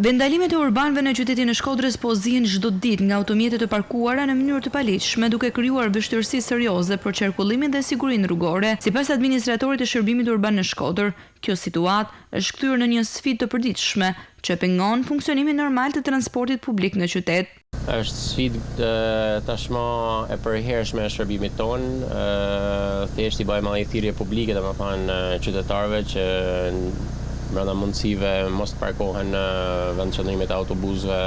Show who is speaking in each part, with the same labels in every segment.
Speaker 1: Vendalimet e urbanëve në qytetin e Shkodrës po zihen çdo ditë nga automjetet të parkuara në mënyrë të paligjshme, duke krijuar vështirësi serioze për qarkullimin dhe sigurinë rrugore. Sipas administratorit të shërbimit urban në Shkodër, kjo situatë është kthyer në një sfidë të përditshme që pengon funksionimin normal të transportit publik në qytet.
Speaker 2: Është sfidë tashmë e përhershme e shërbimit tonë, thjesht i bëjmë një thirrje publike, domethënë qytetarëve që brenda mundësive mos të parkohen në vend qëndrimit e autobusëve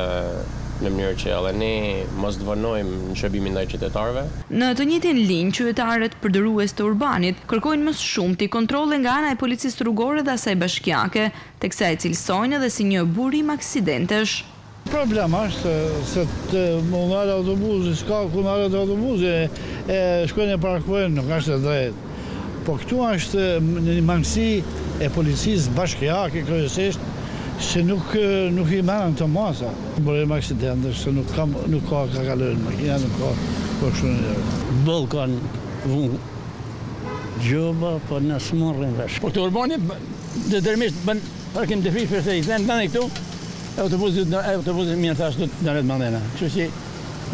Speaker 2: në mënyrë që edhe ne mos të vënojmë në shërbimin ndaj qytetarëve.
Speaker 1: Në të njëjtin linjë, qytetarët përdërues të urbanit kërkojnë më shumti kontrolle nga ana e policisë rrugore dhe asaj bashkiake, teksa e cilësojnë edhe si një burim aksidentesh.
Speaker 3: Problema është se të marrë autobusi, s'ka ku marrë autobusi, shkojnë e parkojnë, nuk është e drejtë. Po këtu është një mangësi e policisë bashkiake kryesisht që nuk i merren të masa. Bërim aksidente se nuk ka kalojnë makina, nuk ka kështu.
Speaker 4: Boll kanë gjoba, po në smorrin vesh.
Speaker 5: Po të urbani determisht bën parkim të fish për se i thënë ndani këtu, autobusit mirë thash do të ndalet mandena. Kështu që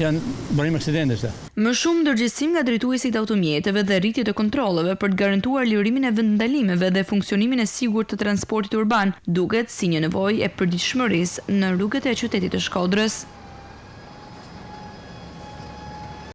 Speaker 5: janë bërim aksidente.
Speaker 1: Më shumë ndërgjegjësim nga drejtuesit e automjeteve dhe rritje të kontrolleve për të garantuar lirimin e vendalimeve dhe funksionimin e sigurt të transportit urban, duket si një nevojë e përditshmërisë në rrugët e qytetit të Shkodrës.